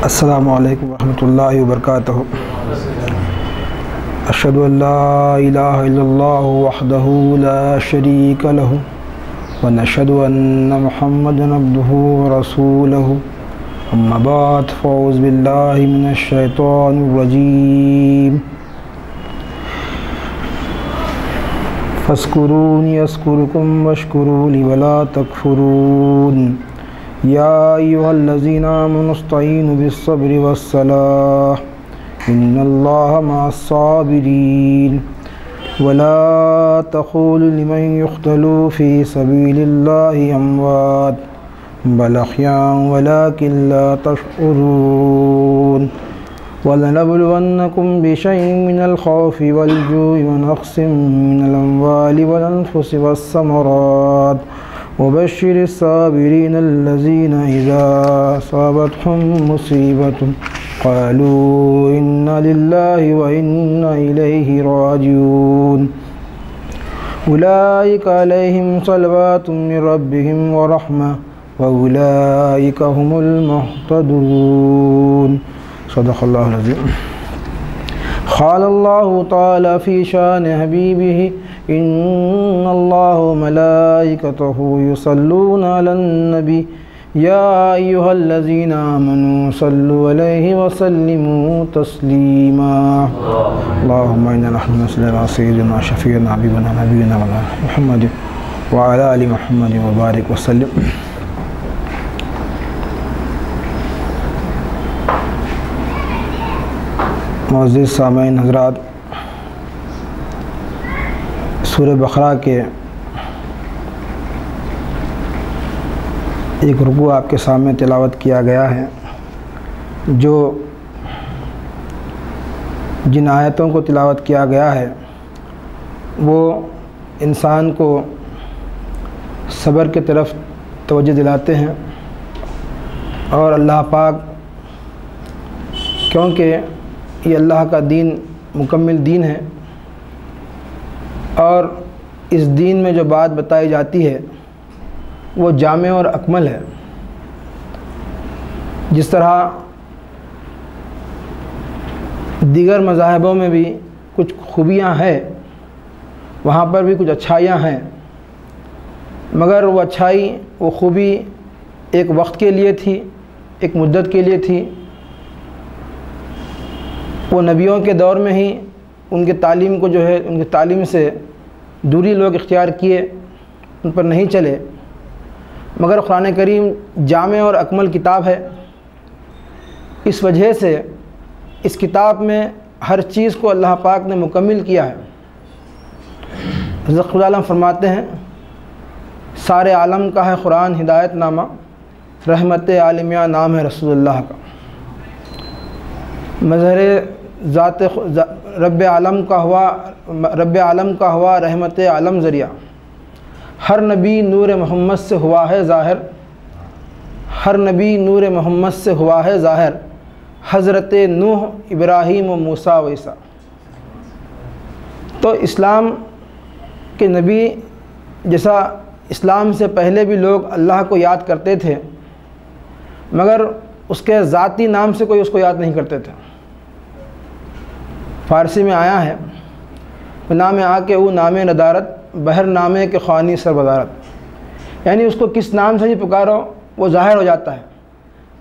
अस्सलामु अलैकुम वरहमतुल्लाहि वबरकातुहू। अशहदु अल्ला इलाहा इल्लल्लाहु वहदहू ला शरीका लहू व नशहदु अन्ना मुहम्मदन अब्दुहू व रसूलहू। अम्मा बाद फ़अऊज़ु बिल्लाहि मिनश शैतानिर रजीम। फ़स्कुरूनी अस्कुरुकुम वश्कुरू ली वला तकफुरून। या अय्युहल्लज़ीना आमनुस्तईनु बिस्सब्रि वस्सलाह इन्नल्लाहा मअस्साबिरीन। वला तक़ूलू लिमन युक़्तलू फ़ी सबीलिल्लाहि अमवात बल अह्याउन वलाकिन ला तशऊरून। वलनबलुवन्नकुम बिशैइन मिनल खौफ़ि वल जूइ व नक़्सिम मिनल अम्वालि वल अनफ़ुसि वस्समरात वबश्शिरिस साबिरीन अल्लज़ीना इज़ा असाबतहुम मुसीबतुन क़ालू इन्ना लिल्लाहि व इन्ना इलैहि राजिऊन। उलाइका अलैहिम सलवातुम मिर रब्बिहिम व रहमा व उलाइका हुमुल मुहतदून। सदक़ल्लाहुल अज़ीम। क़ालल्लाहु तआला फ़ी शान हबीबिही इन्नल्लाहा व मलाइकतहू युसल्लूना अलन नबी या अय्युहल्लज़ीना आमनू सल्लु अलैहि व सल्लिमू तस्लीमा। अल्लाहुम्मा इन्ना नहनु नसल्लु अला सय्यिदिना शफ़ीअना हबीबना नबीना मुहम्मद व अला आलि मुहम्मद व बारिक व सल्लिम। मुअज़्ज़िज़ सामईन हज़रात, सूरह बक़रा के एक रुकू आपके सामने तिलावत किया गया है, जो जिन आयतों को तिलावत किया गया है वो इंसान को सब्र की तरफ तवज्जो दिलाते हैं। और अल्लाह पाक, क्योंकि ये अल्लाह का दीन मुकम्मिल दीन है और इस दीन में जो बात बताई जाती है वो जामे और अकमल है। जिस तरह दीगर मज़ाहिबों में भी कुछ खूबियाँ हैं, वहाँ पर भी कुछ अच्छाइयाँ हैं, मगर वो अच्छाई वो खूबी एक वक्त के लिए थी, एक मुद्दत के लिए थी। वो नबियों के दौर में ही उनके तालीम को जो है, उनकी तालीम से दूरी लोग इख्तियार किए, उन पर नहीं चले। मगर कुरान करीम जामे और अकमल किताब है, इस वजह से इस किताब में हर चीज़ को अल्लाह पाक ने मुकम्मिल किया है। हज़रत खुदा आलम फरमाते हैं, सारे आलम का है कुरान हिदायत नामा, रहमत आलमिया नाम है रसूलुल्लाह का। मज़हर ज़ात रब्ब आलम का हुआ रहमत आलम ज़रिया। हर नबी नूर मोहम्मद से हुआ है ज़ाहिर, हर नबी नूर मोहम्मद से हुआ है ज़ाहिर। हज़रत नूह, इब्राहीम व मूसा व ईसा। तो इस्लाम के नबी जैसा इस्लाम से पहले भी लोग अल्लाह को याद करते थे, मगर उसके ज़ाती नाम से कोई उसको याद नहीं करते थे। फ़ारसी में आया है, नाम आके वो नाम नदारत बहर नामे के ख़ानी सर बदारत, यानी उसको किस नाम से भी पुकारो वो ज़ाहिर हो जाता है।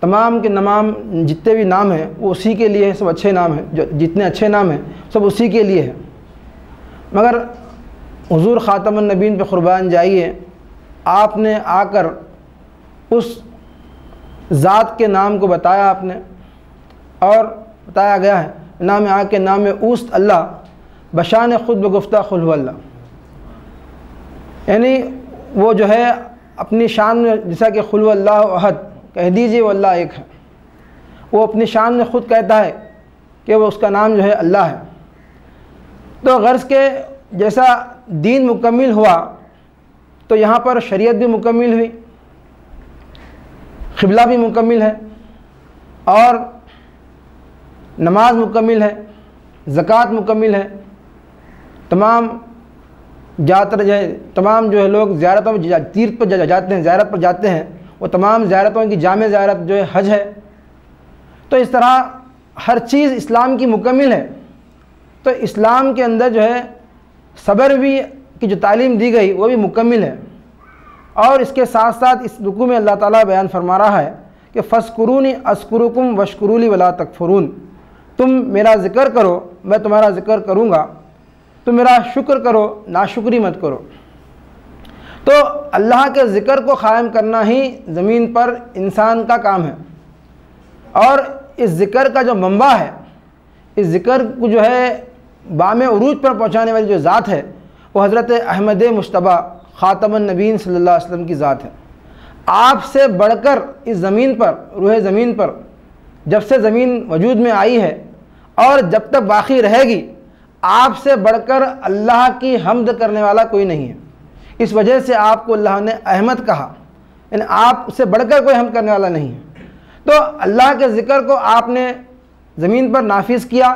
तमाम के तमाम जितने भी नाम हैं वो उसी के लिए है, सब अच्छे नाम हैं, जो जितने अच्छे नाम हैं सब उसी के लिए है। मगर हुज़ूर ख़ातमुन नबीन पे क़ुरबान जाइए, आपने आकर उस ज़ात के नाम को बताया आपने, और बताया गया है नाम आके नाम उस्त अल्लाह बशान ख़ुद बगुफ्ता खुल हुवल्लाह, यानी वो जो है अपनी शान में, जैसा कि खुल हुवल्लाह अहद कह दीजिए वो अल्लाह एक है, वो अपनी शान में ख़ुद कहता है कि वो उसका नाम जो है अल्लाह है। तो गर्ज़ के जैसा दीन मुकम्मिल हुआ तो यहाँ पर शरीयत भी मुकम्मिल हुई, क़िबला भी मुकम्मिल है, और नमाज मुकम्मिल है, ज़कात मुकम्मिल है। तमाम तमाम जो है लोग ज़ियारतों में तीर्थ पर जाते हैं, ज़ियारत पर जाते हैं, वो तमाम ज़ियारतों की जामे ज़ियारत जो है हज है। तो इस तरह हर चीज़ इस्लाम की मुकम्मिल है। तो इस्लाम के अंदर जो है सब्र भी की जो तालीम दी गई वो भी मुकम्मिल है। और इसके साथ साथ इस रुकू में अल्लाह ताला बयान फरमा रहा है कि फ़स्कुरूनी अस्कुरुकुम वश्कुरूली वला तकफुरून, तुम मेरा ज़िक्र करो मैं तुम्हारा ज़िक्र करूँगा, तुम मेरा शुक्र करो नाशुक्री मत करो। तो अल्लाह के ज़िक्र को क़ायम करना ही ज़मीन पर इंसान का काम है। और इस ज़िक्र का जो मंबा है, इस ज़िक्र को जो है बामे उरूज पर पहुँचाने वाली जो ज़ात है वो हज़रत अहमद मुश्तबा ख़ातमुन नबीन सल्लल्लाहु अलैहि वसल्लम की ज़ात है। आपसे बढ़कर इस ज़मीन पर, रूह ज़मीन पर जब से ज़मीन वजूद में आई है और जब तक बाकी रहेगी, आपसे बढ़कर अल्लाह की हम्द करने वाला कोई नहीं है। इस वजह से आपको अल्लाह ने अहमद कहा, यानी आपसे बढ़कर कोई हम्द करने वाला नहीं है। तो अल्लाह के ज़िक्र को आपने ज़मीन पर नाफिज़ किया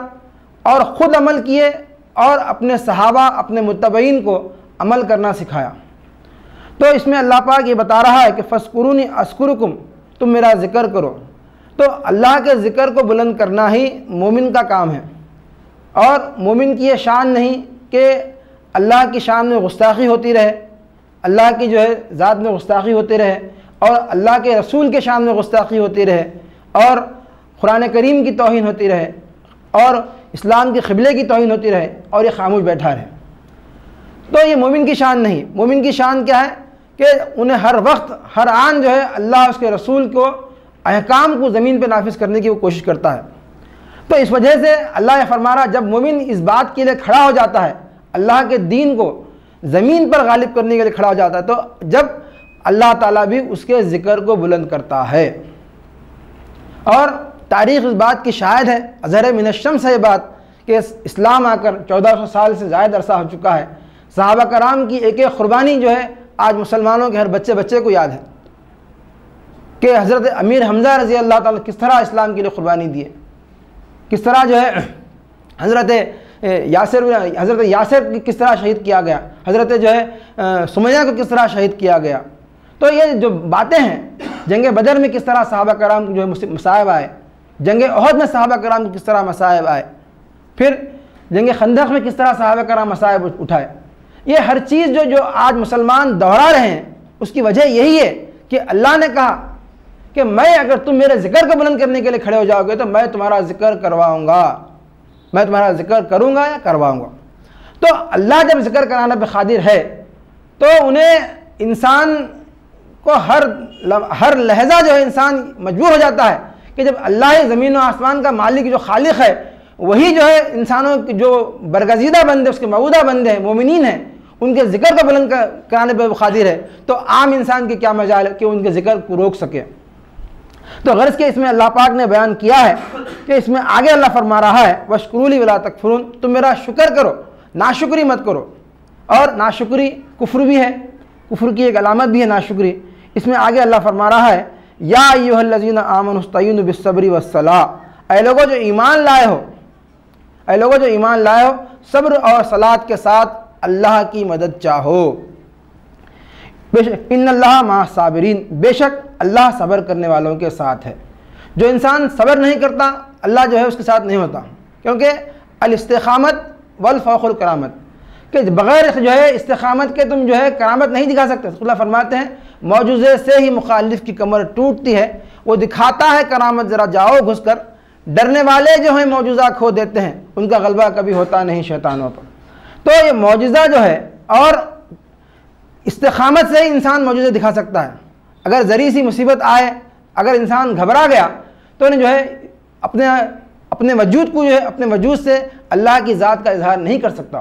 और ख़ुद अमल किए और अपने सहाबा, अपने मुत्तबईन को अमल करना सिखाया। तो इसमें अल्लाह पाक ये बता रहा है कि फ़स्कुरूनी अस्कुरुकुम, तुम मेरा ज़िक्र करो। तो अल्लाह के ज़िक्र को बुलंद करना ही मोमिन का काम है। और मोमिन की ये शान नहीं कि अल्लाह की शान में गुस्ताखी होती रहे, अल्लाह की जो है ज़ात में गुस्ताखी होती रहे और अल्लाह के रसूल के शान में गुस्ताखी होती रहे और कुरान करीम की तौहीन होती रहे और इस्लाम के क़िबले की तौहीन होती रहे और ये खामोश बैठा रहे। तो ये मोमिन की शान नहीं। मोमिन की शान क्या है कि उन्हें हर वक्त हर आन जो है अल्लाह उसके रसूल को अहकाम को ज़मीन पर नाफिज करने की वो कोशिश करता है। तो इस वजह से अल्लाह फरमा रहा, जब मोमिन इस बात के लिए खड़ा हो जाता है, अल्लाह के दीन को ज़मीन पर गालिब करने के लिए खड़ा हो जाता है, तो जब अल्लाह ताला भी उसके ज़िक्र को बुलंद करता है। और तारीख़ इस बात की शायद है, अज़हर मिनश्शम्स है ये बात कि इस्लाम आकर 1400 साल से ज़ायद अरसा हो चुका है। सहाबा कराम की एक एक क़ुरबानी जो है आज मुसलमानों के हर बच्चे बच्चे को याद है कि हज़रत अमीर हमज़ा रज़ी अल्लाह ताला किस तरह इस्लाम के लिए क़ुरबानी दिए, किस तरह जो है हज़रत यासिर किस तरह शहीद किया गया, हज़रत जो है सुमैया को किस तरह शहीद किया गया। तो ये जो बातें हैं, जंग बदर में किस तरह सहाबा कराम को जो है मसाइब आए, जंग ओहद में सहाबा कराम को किस तरह मसाइब आए, फिर जंग खंदक में किस तरह सहाबा कराम मसाइब उठाए, ये हर चीज़ जो आज मुसलमान दोहरा रहे हैं उसकी वजह यही है कि अल्लाह ने कहा कि मैं, अगर तुम मेरे ज़िक्र को बुलंद करने के लिए खड़े हो जाओगे तो मैं तुम्हारा ज़िक्र करवाऊँगा, मैं तुम्हारा ज़िक्र करूँगा या करवाऊँगा। तो अल्लाह जब ज़िक्र कराने पर क़ादिर है तो उन्हें इंसान को हर लहजा जो है इंसान मजबूर हो जाता है कि जब अल्लाह ही ज़मीन और आसमान का मालिक जो खालिक है वही जो है इंसानों के जो बरगज़ीदा बंदे, उसके मऊदा बंदे हैं, मोमिनीन हैं, उनके ज़िक्र को बुलंद कराने पर क़ादिर है, तो आम इंसान के क्या मजाल है कि उनके ज़िक्र को रोक सके। तो गर्ज़ के इसमें अल्लाह पाक ने बयान किया है कि इसमें आगे अल्लाह फरमा रहा है वश्कुरूली वला तकफुरून, तुम मेरा शुक्र करो नाशुक्री मत करो। और नाशुक्री कुफ्र भी है, कुफ्र की एक अलामत भी है नाशुक्री। इसमें आगे अल्लाह फरमा रहा है या अय्युहल्लज़ीना आमनू इस्तईनू बिस्सब्रि वस्सलाह, ऐ लोगों जो ईमान लाए हो, ऐ लोगों जो ईमान लाए हो, सब्र और सलात के साथ अल्लाह की मदद चाहो। बेशक इन्नल्लाह मअ साबिरीन, बेशक अल्लाह सब्र करने वालों के साथ है। जो इंसान सब्र नहीं करता अल्लाह जो है उसके साथ नहीं होता, क्योंकि अल इस्तिक़ामत वल फ़ौक़ुल करामत, कि बग़ैर जो है इस्तिक़ामत के तुम जो है करामत नहीं दिखा सकते। अल्लाह फरमाते हैं मौजूज़े से ही मुखालिफ की कमर टूटती है, वो दिखाता है करामत, ज़रा जाओ घुस कर। डरने वाले जो हैं मौजूज़ा खो देते हैं, उनका गलबा कभी होता नहीं शैतानों पर। तो ये मौजूज़ा जो है और इस्तिक़ामत से ही इंसान मौजूज़े दिखा सकता है। अगर ज़री सी मुसीबत आए, अगर इंसान घबरा गया तो उन्हें जो है अपने वजूद को जो है अपने वजूद से अल्लाह की ज़ात का इजहार नहीं कर सकता।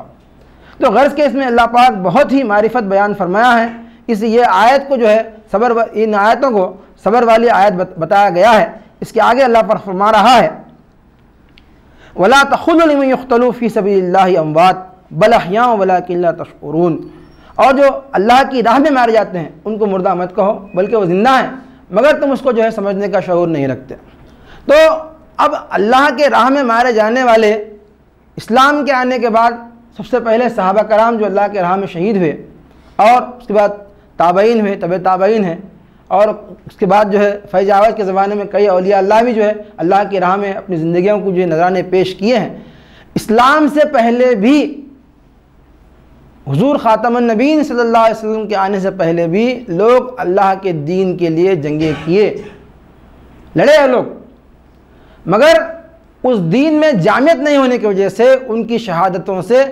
तो गर्ज़ के इसमें अल्लाह पाक बहुत ही मारिफत बयान फरमाया है। इस ये आयत को जो है सब्र, इन आयतों को सब्र वाली आयत बताया गया है। इसके आगे अल्लाह पर फरमा रहा है वला तख़ुलू लिमन युक़्तलू फ़ी सबीलिल्लाहि अमवात बल अहयाउ वलाकिन ला तशऊरून, और जो अल्लाह की राह में मारे जाते हैं उनको मुर्दा मत कहो, बल्कि वो ज़िंदा हैं मगर तुम उसको जो है समझने का शऊर नहीं रखते। तो अब अल्लाह के राह में मारे जाने वाले इस्लाम के आने के बाद सबसे पहले सहाबा कराम जो अल्लाह के राह में शहीद हुए और उसके बाद ताबईन हुए, तबे ताबईन हैं, और उसके बाद जो है फैज़ आवाज़ के ज़माने में कई औलिया अल्लाह भी जो है अल्लाह की राह में अपनी ज़िंदगियों को जो है नजराने पेश किए हैं। इस्लाम से पहले भी हुजूर ख़ातमुन नबीन सल्लल्लाहु अलैहि वसल्लम के आने से पहले भी लोग अल्लाह के दीन के लिए जंगें किए, लड़े हैं लोग, मगर उस दीन में जामियत नहीं होने की वजह से उनकी शहादतों से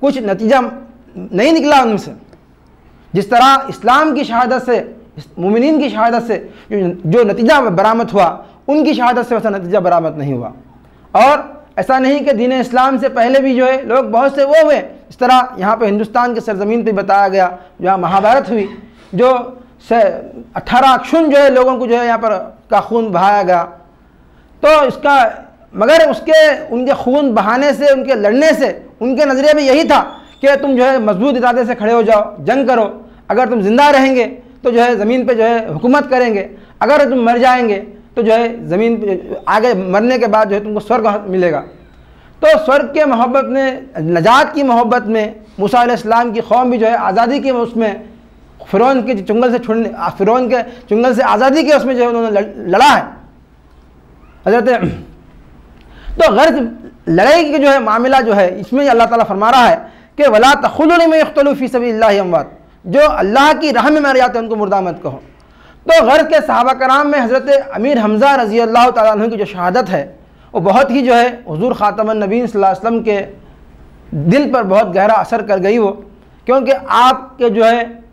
कुछ नतीजा नहीं निकला उनसे। जिस तरह इस्लाम की शहादत से, मोमिनीन की शहादत से जो नतीजा बरामद हुआ, उनकी शहादत से वैसा नतीजा बरामद नहीं हुआ। और ऐसा नहीं कि दीन इस्लाम से पहले भी जो है लोग बहुत से वो हुए। इस तरह यहाँ पे हिंदुस्तान के सरजमीन पे बताया गया, जहाँ महाभारत हुई, जो 18 अक्षुण जो है लोगों को जो है यहाँ पर का खून बहाया गया। तो इसका मगर उनके खून बहाने से, उनके लड़ने से उनके नज़रिए में यही था कि तुम जो है मजबूत इरादे से खड़े हो जाओ, जंग करो, अगर तुम जिंदा रहेंगे तो जो है ज़मीन पे जो है हुकूमत करेंगे, अगर तुम मर जाएंगे तो जो है ज़मीन पे आगे मरने के बाद जो है तुमको स्वर्ग मिलेगा। तो स्वर्ग के मोहब्बत में, नजात की मोहब्बत में मूसा अलैहिस्सलाम की कौम भी जो है आज़ादी के उसमें फ़िरौन के चुंगल से छुड़ने, फ़िरौन के चुंगल से आज़ादी के उसमें जो है उन्होंने लड़ा है हज़रत। तो गर्ज लड़ाई की जो है मामला जो है इसमें अल्लाह ताला फरमा रहा है कि वला तख़ुलू लिमन यक़्तलू फ़ी सबीलिल्लाहि अमवात, जो अल्लाह की राह में मर जाते हैं उनको मुर्दा मत कहो। तो गर्ज के सहाबा कराम में हज़रत अमीर हमज़ा रज़ी अल्लाह ताला अन्हु की जो शहादत है वो बहुत ही जो है हुज़ूर ख़ातमुन नबीन सल्लल्लाहु अलैहि वसल्लम के दिल पर बहुत गहरा असर कर गई वो, क्योंकि आपके जो है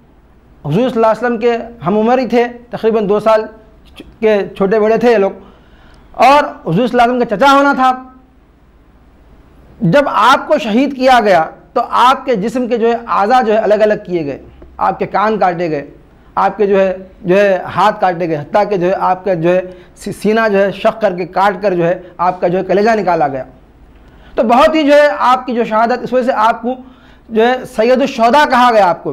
हुज़ूर सल्लल्लाहु अलैहि वसल्लम के हम उम्र ही थे, तकरीबन 2 साल के छोटे बड़े थे ये लोग, और हुज़ूर सल्लल्लाहु अलैहि वसल्लम का चचा होना था। जब आपको शहीद किया गया तो आपके जिस्म के जो है आज़ा जो है अलग अलग किए गए, आपके कान काटे गए, आपके जो है हाथ काटे गए, हत्ता के जो है आपका जो है सीना जो है शक करके काट कर जो है आपका जो है कलेजा निकाला गया। तो बहुत ही जो है आपकी जो शहादत, इस वजह से आपको जो है सैयदुश्शुहदा कहा गया, आपको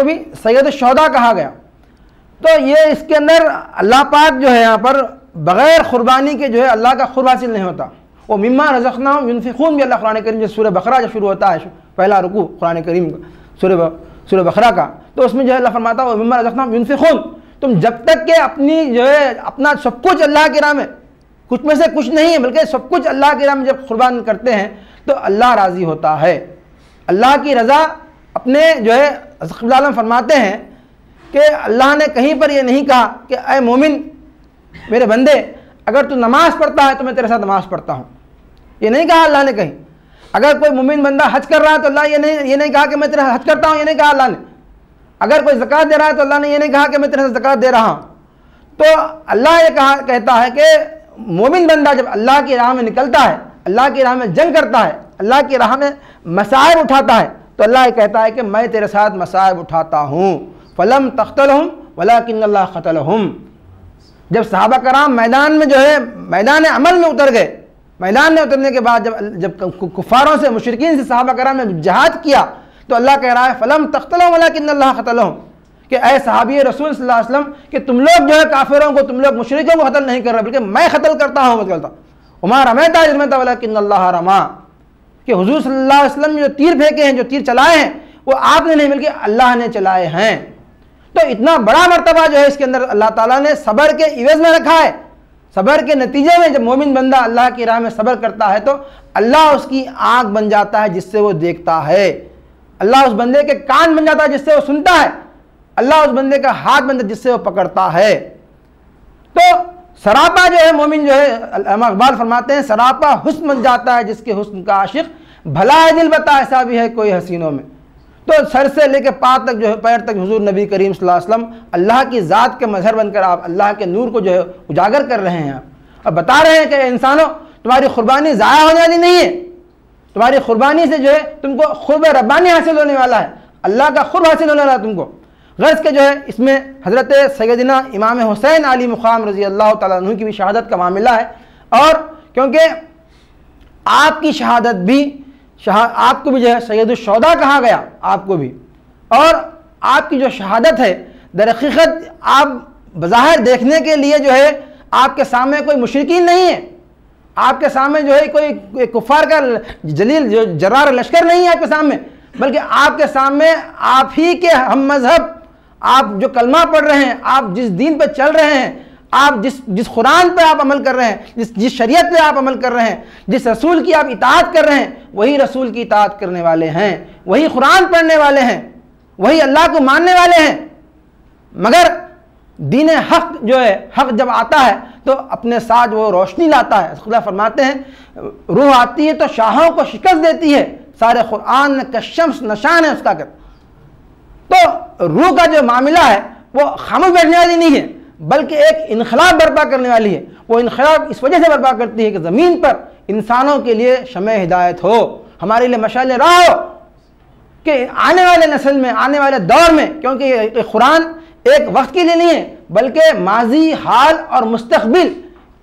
भी सैयदुश्शुहदा कहा गया। तो ये इसके अंदर अल्लाह पाक जो है यहाँ पर बग़ैर क़ुरबानी के जो है अल्लाह का क़ुर्ब हासिल नहीं होता। वो मिम्मा रज़क़नाहुम युनफ़िक़ून भी अल्लाह कुरान करीम, जैसे सूरह बकरा जब शुरू होता है, पहला रुकू कुरान करीम का सूरह बकरा का, तो उसमें जो है अल्लाह फरमाता है मिम्मा रज़क़नाहुम युनफ़िक़ून, तुम जब तक के अपनी जो है अपना सब कुछ अल्लाह की राह में, कुछ में से कुछ नहीं है बल्कि सब कुछ अल्लाह की राह में जब कुर्बान करते हैं तो अल्लाह राज़ी होता है। अल्लाह की रज़ा अपने जो है हज़रत फरमाते हैं कि अल्लाह ने कहीं पर यह नहीं कहा कि ऐ मोमिन मेरे बंदे, अगर तू नमाज़ पढ़ता है तो मैं तेरे साथ नमाज़ पढ़ता हूँ, ये नहीं कहा अल्लाह ने कहीं। अगर कोई मोमिन बंदा हज कर रहा है तो अल्लाह ये नहीं कहा कि मैं तेरा हज करता हूँ, ये नहीं कहा अल्लाह ने। अगर कोई ज़कात दे रहा है तो अल्लाह ने ये नहीं कहा कि मैं तेरे साथ ज़कात दे रहा हूँ। तो अल्लाह ये कहता है कि मोमिन बंदा जब अल्लाह की राह में निकलता है, अल्लाह की राह में जंग करता है, अल्लाह की राह में मसाइब उठाता है, तो अल्लाह ये कहता है कि मैं तेरे साथ मसाइब उठाता हूँ। फलम तख्तलहुम वलाकिन्नल्लाह क़तलहुम। जब सहाबा कराम मैदान में जो है मैदान अमल में उतर गए, मैदान में उतरने के बाद जब कुफारों से, मुशरिकीन से सहाबा कराम ने जिहाद किया, तो अल्लाह कह रहा है फलम तख्तलहुम वलाकिन्नल्लाह क़तलहुम, कि ऐ सहाबी रसूल सल्लल्लाहु अलैहि वसल्लम कि तुम लोग जो है काफिरों को, तुम लोग मुशरिकों को कत्ल नहीं कर रहे, बल्कि मैं कत्ल करता हूँ, वमा रमैता इज़ रमैता वलाकिन्नल्लाह रमा, कि हुजूर सल्लल्लाहु अलैहि वसल्लम जो तीर फेंके हैं, जो तीर चलाए हैं, वो आपने नहीं बल्कि अल्लाह ने चलाए हैं। तो इतना बड़ा मर्तबा जो है इसके अंदर अल्लाह ताला ने सब्र के इवज़ में रखा है। सब्र के नतीजे में जब मोमिन बंदा अल्लाह की राह में सब्र करता है तो अल्लाह उसकी आँख बन जाता है जिससे वो देखता है, अल्लाह उस बंदे के कान बन जाता है जिससे वो सुनता है, अल्लाह उस बंदे का हाथ बन जाता है जिससे वो पकड़ता है। तो सरापा जो है मोमिन जो है, इकबाल फरमाते हैं सरापा हुस्न बन जाता है जिसके हुस्न का आशिक भला है दिल बता ऐसा भी है कोई हसीनों में। तो सर से लेकर पाँव तक जो है, पैर तक हुजूर नबी करीम सल्लल्लाहु अलैहि वसल्लम अल्लाह की ज़ात के मजहर बनकर आप अल्लाह के नूर को जो है उजागर कर रहे हैं और बता रहे हैं कि इंसानों तुम्हारी कुर्बानी ज़ाया होने वाली नहीं है, तुम्हारी कुर्बानी से जो है तुमको खुर्ब रब्बानी हासिल होने वाला है, अल्लाह का खुर्ब हासिल होने वाला है तुमको। गर्ज़ के जो है इसमें हज़रत सैयदना इमाम हुसैन अली मुक़ाम रज़ी अल्लाह तआला अन्हु की भी शहादत का मामला है। और क्योंकि आपकी शहादत भी आपको भी जो है सैयदुश्शुहदा कहा गया, आपको भी, और आपकी जो शहादत है दरहकीकत आप बज़ाहिर देखने के लिए जो है आपके सामने कोई मुशरिकीन नहीं है, आपके सामने जो है कोई कुफ़ार का जलील जो जर्रार लश्कर नहीं है आपके सामने, बल्कि आपके सामने आप ही के हम मज़हब, आप जो कलमा पढ़ रहे हैं, आप जिस दीन पर चल रहे हैं, आप जिस कुरान पे आप अमल कर रहे हैं, जिस शरीयत पे आप अमल कर रहे हैं, जिस रसूल की आप इताअत कर रहे हैं, वही रसूल की इताअत करने वाले हैं, वही कुरान पढ़ने वाले हैं, वही अल्लाह को मानने वाले हैं। मगर दीन हक जो है, हक जब आता है तो अपने साथ वो रोशनी लाता है। खुदा फरमाते हैं रूह आती है तो शाहों को शिकस्त देती है, सारे कुरान का शम्स नशान है उसका। तो रूह का जो मामला है वो खामोश बैठने वाली नहीं है, बल्कि एक इनकलाब बर्पा करने वाली है। वो इनकलाब इस वजह से बर्पा करती है कि ज़मीन पर इंसानों के लिए शमे हिदायत हो, हमारे लिए मशाल राह हो, कि आने वाले नस्ल में, आने वाले दौर में, क्योंकि ये कुरान एक वक्त के लिए नहीं है, बल्कि माजी, हाल और मुस्तकबिल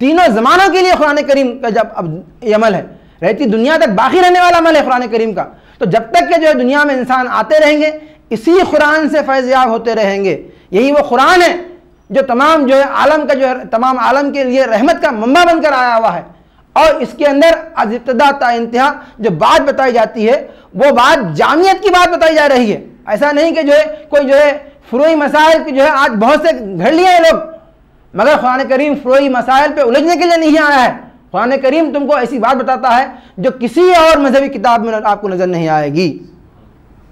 तीनों ज़मानों के लिए कुरान करीम का जब अब ये अमल है, रहती दुनिया तक बाकी रहने वाला अमल है कुरान करीम का। तो जब तक के जो है दुनिया में इंसान आते रहेंगे, इसी कुरान से फैज़याब होते रहेंगे। यही वो कुरान है जो तमाम जो है आलम का जो है, तमाम आलम के लिए रहमत का मंबा बनकर आया हुआ है। और इसके अंदर अज इब्तिदा ता इंतहा जो बात बताई जाती है, वो बात जामियत की बात बताई जा रही है। ऐसा नहीं कि जो है कोई जो है फुरूई मसाइल की जो है आज बहुत से घड़ लिए हैं लोग, मगर कुरान करीम फुरूई मसाइल पे उलझने के लिए नहीं आया है। कुरान करीम तुमको ऐसी बात बताता है जो किसी और मजहबी किताब में आपको नजर नहीं आएगी।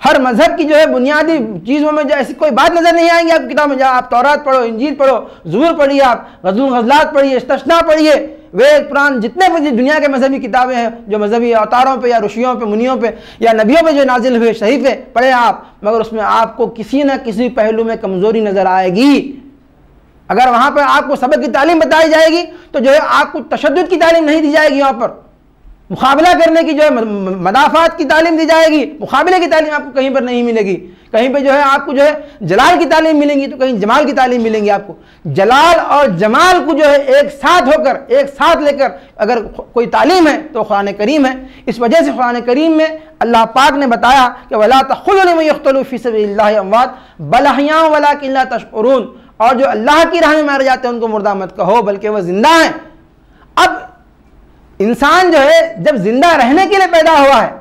हर मजहब की जो है बुनियादी चीज़ों में जो ऐसी कोई बात नजर नहीं आएगी आपकी किताब में। जहाँ आप तौरात पढ़ो, इंजील पढ़ो, ज़बूर पढ़िए, आप गज़लात पढ़िए, इस्तिस्ना पढ़िए, वेद पुराण, जितने भी दुनिया के मजहबी किताबें हैं जो मजहबी अवतारों पे या ऋषियों पे, मुनियों पे या नबियों पे जो नाजिल हुए सहीफे पढ़े आप, मगर उसमें आपको किसी न किसी पहलू में कमज़ोरी नज़र आएगी। अगर वहाँ पर आपको सबक की तालीम बताई जाएगी तो जो है आपको तशद्दुद की तालीम नहीं दी जाएगी, वहाँ पर मुकाबला करने की जो है मदाफ़ात की तालीम दी जाएगी, मुकाबले की तालीम आपको कहीं पर नहीं मिलेगी। कहीं पे जो है आपको जो है जलाल की तालीम मिलेंगी तो कहीं जमाल की तालीम मिलेंगी। आपको जलाल और जमाल को जो है एक साथ होकर, एक साथ लेकर अगर कोई तालीम है तो कुरान करीम है। इस वजह से कुरान करीम में अल्लाह पाक ने बताया कि वला तक़ुलू लिमन यक़्तलू फ़ी सबीलिल्लाहि अमवात बल अहयाउ वलाकिन ला तशऊरून, और जो अल्लाह की राह में मारे जाते हैं उनको मुर्दा मत कहो बल्कि वह जिंदा हैं। अब इंसान जो है जब जिंदा रहने के लिए पैदा हुआ है,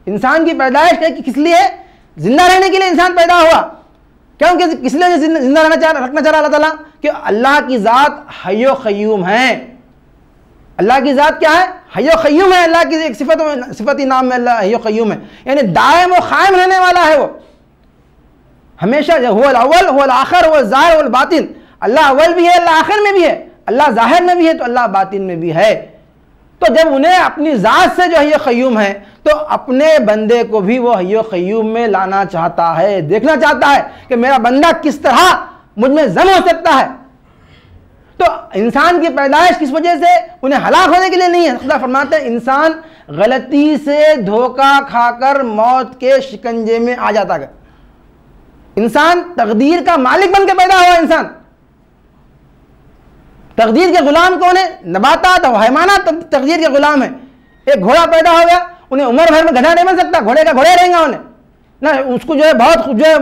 इंसान की पैदाइश किस लिए है? जिंदा रहने के लिए इंसान पैदा हुआ। क्योंकि किस लिए जिंदा रखना चाह रहा अल्लाह ताला? कि अल्लाह की ज़ात हय्यो क़य्यूम है। अल्लाह की ज़ात क्या है? हय्यो क़य्यूम है। अल्लाह की एक सिफती नाम में अल्लाह हय्यो क़य्यूम है, यानी दायम व क़ायम रहने वाला है। वो हमेशा हुवल अव्वल हुवल आखिर हुवल ज़ाहिर हुवल बातिन। अल्लाह अव्वल भी है, अल्लाह आखिर में भी है, अल्लाह ज़ाहिर में भी है तो अल्लाह बातिन में भी है। तो जब उन्हें अपनी ज़ात से जो हय्यो क़य्यूम है तो अपने बंदे को भी वो हय्यो क़य्यूम में लाना चाहता है, देखना चाहता है कि मेरा बंदा किस तरह मुझ में जम हो सकता है। तो इंसान की पैदाइश किस वजह से? उन्हें हलाक होने के लिए नहीं है। खुदा फरमाते हैं इंसान गलती से धोखा खाकर मौत के शिकंजे में आ जाता है। इंसान तकदीर का मालिक बन के पैदा हुआ। इंसान तकदीर के गुलाम कौन है? नबातात और हैवानात तकदीर के गुलाम है। एक घोड़ा पैदा हो गया, उन्हें उम्र भर में गधा नहीं बन सकता, घोड़े का घोड़े रहेगा उन्हें ना। उसको जो है बहुत जो है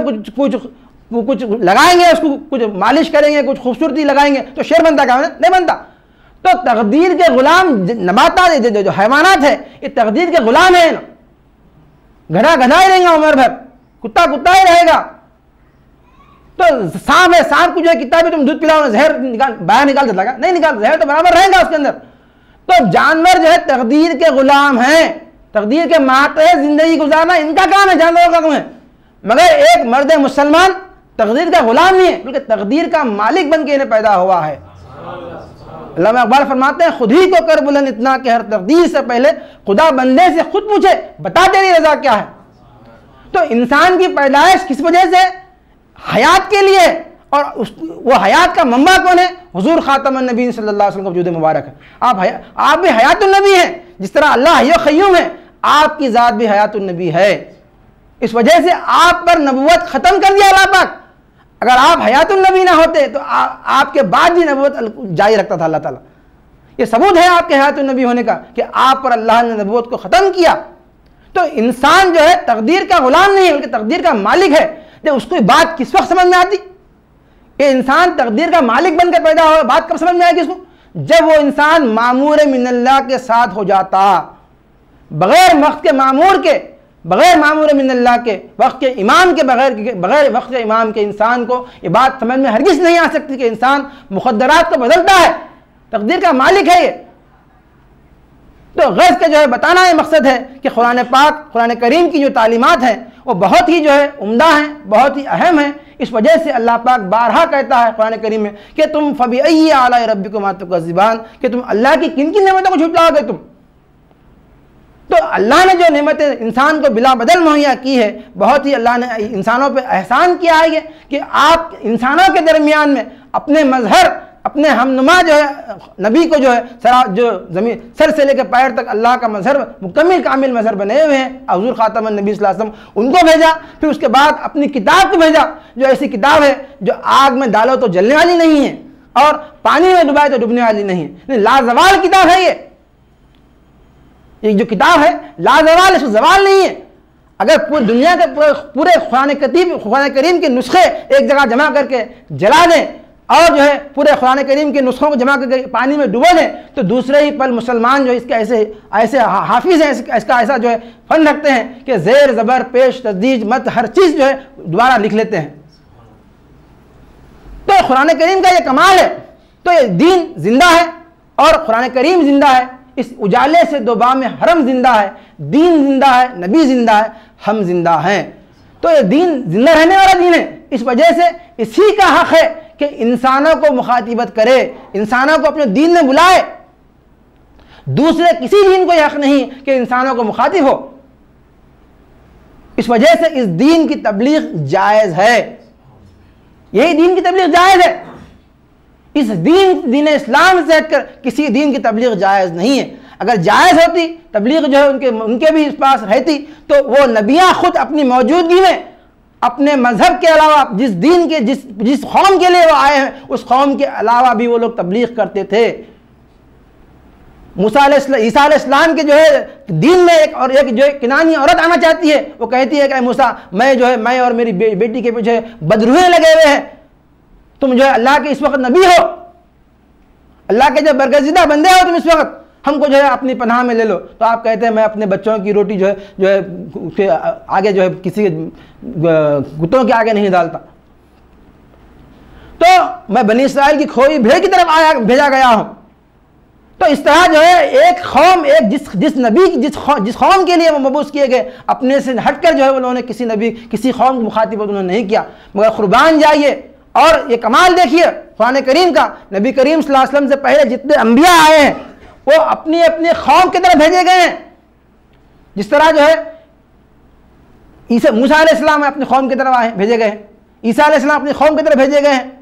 कुछ लगाएंगे, उसको कुछ मालिश करेंगे, कुछ खूबसूरती लगाएंगे तो शेर बनता क्या? नहीं बनता। तो तकदीर के गुलाम नबातात जो हैवानात है ये तकदीर के गुलाम है। गधा गधा ही रहेगा उम्र भर, कुत्ता कुत्ता ही रहेगा। तो सांप है, सांप को जो है कितना भी तुम दूध पिलाओ जहर बाहर निकाल देता है? नहीं निकाल, जहर तो बराबर रहेगा उसके अंदर। तो जानवर जो है तकदीर के गुलाम हैं, तकदीर के मातहत जिंदगी गुजारना इनका काम है, जानवरों का काम है। मगर एक मर्द मुसलमान तकदीर का गुलाम नहीं है, बल्कि तकदीर का मालिक बन के इन्हें पैदा हुआ है। अल्लामा इकबाल फरमाते हैं खुद ही को कर बुलंद इतना कि हर तकदीर से पहले खुदा बंदे से खुद पूछे बता तेरी रजा क्या है। तो इंसान की पैदाइश किस वजह से? हयात के लिए। और वो हयात का मंबा कौन है? हुजूर खातमुन नबी सल्लल्लाहु अलैहि वसल्लम का वजूद मुबारक है। आप भी हयातुन नबी हैं, जिस तरह अल्लाह हय्यो क़य्यूम है, आपकी ज़ात भी हयातुन नबी है। इस वजह से आप पर नबूवत ख़त्म कर दिया अल्लाह पाक। अगर आप हयातुन नबी ना होते तो आपके बाद भी नबूवत जारी रखता था अल्लाह ताला। ये सबूत है आपके हयातुन नबी होने का कि आप पर अल्लाह ने नबूवत को ख़त्म किया। तो इंसान जो है तकदीर का गुलाम नहीं है, बल्कि तकदीर का मालिक है। जब उसको बात किस वक्त समझ में आती? ये इंसान तकदीर का मालिक बनकर पैदा हो, बात कब समझ में आएगी इसको? जब वो इंसान मामूर मिनल्लाह के साथ हो जाता, बगैर वक्त के मामूर के बग़ैर मामूर मिनल्लाह के वक्त के इमाम के बग़ैर वक्त के इमाम के इंसान को ये बात समझ में हरगिज़ नहीं आ सकती कि इंसान मुक़द्दरात को बदलता है, तकदीर का मालिक है ये। तो ग़ज़ का जो है बताना ये मकसद है कि कुरान पाक, कुरान करीम की जो तालीमात हैं वो बहुत ही जो है उम्दा हैं, बहुत ही अहम हैं। इस वजह से अल्लाह पाक बारहा कहता है कुरान करीम में कि तुम फ़बीअय्यि आलाइ रब्बिकुमा तुकज़्ज़िबान, कि तुम अल्लाह की किन किन नेमतों को झुटलाओगे तुम। तो अल्लाह ने जो नेमतें इंसान को बिला बदल मुहैया की है, बहुत ही अल्लाह ने इंसानों पे एहसान किया है कि आप इंसानों के दरमियान में अपने मजहर, अपने हमनुमा जो है नबी को जो है जो ज़मीन सर से लेकर पैर तक अल्लाह का मजहर मुकम्मिल कामिल मजहर बने हुए हैं, हुज़ूर ख़ातमुन नबी सल्लल्लाहु अलैहि वसल्लम, उनको भेजा। फिर उसके बाद अपनी किताब को भेजा, जो ऐसी किताब है जो आग में डालो तो जलने वाली नहीं है और पानी में डुबाए तो डूबने वाली नहीं है। लाजवाल किताब है ये जो किताब है लाजवाल, इसमें जवाल नहीं है। अगर पूरी दुनिया के पूरे कुरान करीम के नुस्खे एक जगह जमा करके जला दें और जो है पूरे कुरान करीम के नुस्खों को जमा करके पानी में डुबो दें, तो दूसरे ही पल मुसलमान जो इसके ऐसे हाफिज हैं, इसका ऐसा जो है फन रखते हैं कि ज़ेर ज़बर पेश तस्दीज मत हर चीज़ जो है दोबारा लिख लेते हैं। तो कुरान करीम का ये कमाल है। तो ये दीन जिंदा है और कुरान करीम जिंदा है। इस उजाले से दो बाम में हरम जिंदा है, दीन जिंदा है, नबी जिंदा है, हम जिंदा हैं। तो ये दीन जिंदा रहने वाला दीन है। इस वजह से इसी का हक है कि इंसानों को मुखातिबत करे, इंसानों को अपने दीन में बुलाए। दूसरे किसी दीन को यह हक नहीं कि इंसानों को मुखातिब हो। इस वजह से इस दीन की तबलीग जायज़ है। यही दीन की तबलीग जायज़ है। इस दीन इस्लाम से हटकर किसी दीन की तबलीग जायज़ नहीं है। अगर जायज़ होती तबलीग जो है उनके भी इस पास रहती, तो वो नबियाँ खुद अपनी मौजूदगी में अपने मज़हब के अलावा जिस दीन के जिस कौम के लिए वो आए हैं उस कौम के अलावा भी वो लोग तबलीग करते थे। ईसा अलैहिस्सलाम के जो है दीन में एक जो किनानी औरत आना चाहती है, वो कहती है कि मूसा मैं और मेरी बेटी के पीछे बदरूहें लगे हुए हैं, तुम जो है अल्लाह के इस वक्त नबी हो, अल्लाह के जो बरगज़िदा बंदे हो तुम इस वक्त, हमको जो है अपनी पनाह में ले लो। तो आप कहते हैं मैं अपने बच्चों की रोटी जो है उसके आगे जो है किसी कुत्तों के आगे नहीं डालता। तो मैं बनी इस्राइल की खोई भेड़ की तरफ भेजा गया हूँ। तो इस तरह जो है एक कौम, जिस नबी जिस कौम के लिए वो मबूस किए गए, अपने से हटकर जो है उन्होंने किसी नबी किसी कौम की मुखातिबत उन्होंने नहीं किया। मगर कुर्बान जाइए और ये कमाल देखिए कुरान करीम का, नबी करीम सल्लल्लाहु अलैहि वसल्लम से पहले जितने अंबिया आए हैं वो अपनी अपनी कौम की तरफ भेजे गए हैं। जिस तरह जो है मूसा अलैहिस्सलाम अपनी कौम की तरफ भेजे गए हैं, ईसा अलैहिस्सलाम अपनी कौम की तरफ भेजे गए हैं।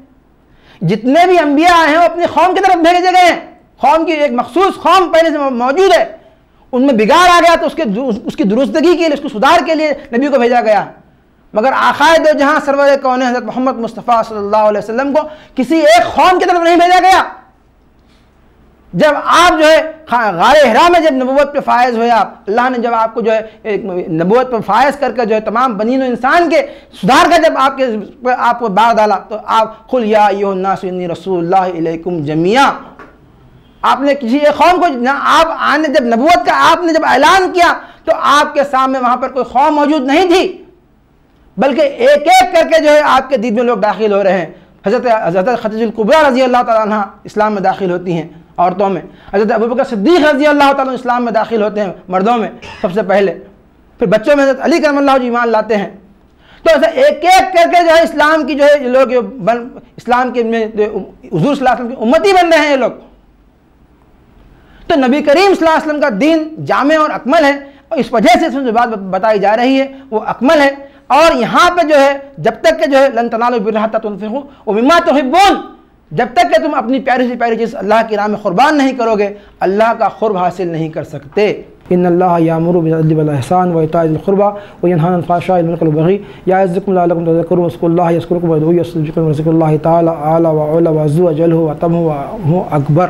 जितने भी अंबिया आए हैं वो अपनी कौम की तरफ भेजे गए हैं। कौम की एक मखसूस कौम पहले से मौजूद है, उनमें बिगाड़ आ गया तो उसकी दुरुस्तगी के लिए, उसके सुधार के लिए नबी को भेजा गया। मगर आक़ाए दो जहां सरवर कौन हज़रत मोहम्मद मुस्तफ़ा सल्लल्लाहु अलैहि वसल्लम को किसी एक कौम की तरफ नहीं भेजा गया। जब आप जो है गारे हिरा में जब नबूवत पे फायज़ हुए, आप अल्लाह ने जब आपको जो है नबूवत पे फायज़ करके जो है तमाम बनीनो इंसान के सुधार का जब आपको बार डाला, तो आप कुल या अय्युहन नास इन्नी रसूलुल्लाह इलैकुम जमीआ, आपने किसी एक कौम को आप आने जब नबूवत का आपने जब ऐलान किया तो आपके सामने वहाँ पर कोई कौम मौजूद नहीं थी, बल्कि एक एक करके जो है आपके दीन में लोग दाखिल हो रहे हैं। हज़रत खदीजा कुबरा रज़ी अल्लाह तआला अन्हा इस्लाम में दाखिल होती हैं औरतों में, हज़रत अबू बकर सिद्दीक़ रज़ी अल्लाह तआला इस्लाम में दाखिल होते हैं मर्दों में सबसे पहले, फिर बच्चों में हज़रत अली करमल्लाहु वजहहु ईमान लाते हैं। तो ऐसा एक एक करके जो है इस्लाम की जो है लोग इस्लाम के में हुज़ूर सल्लल्लाहु अलैहि वसल्लम की उम्मती बन रहे हैं ये लोग। तो नबी करीम सल्लल्लाहु अलैहि वसल्लम का दीन जामे और अकमल है, और इस वजह से इसमें जो बात बताई जा रही है वो अकमल है। और यहाँ पे जो है जब तक के जो है लन तनालुल बिर्रा हत्ता तुनफ़िक़ू व मिम्मा तुहिब्बून, जब तक कि तुम अपनी प्यारी से प्यारी चीज़ अल्लाह की राह में कुर्बान नहीं करोगे, अल्लाह का क़ुर्ब हासिल नहीं कर सकते। इन्नल्लाह यामुरु बिल अदली वल इहसान व इताइ ज़िल क़ुर्बा व यनहा अनिल फ़हशाइ वल मुनकर वल बग़ी यअज़्ज़ुकुम लअल्लकुम तज़क्करून वज़्कुरुल्लाह यज़्कुरुकुम वदऊहु यस्तजिबकुम व ज़िक्रुल्लाहि तआला आला व औला व अज़्ज़ु व जल्लहु व तमहु व हुव अकबर।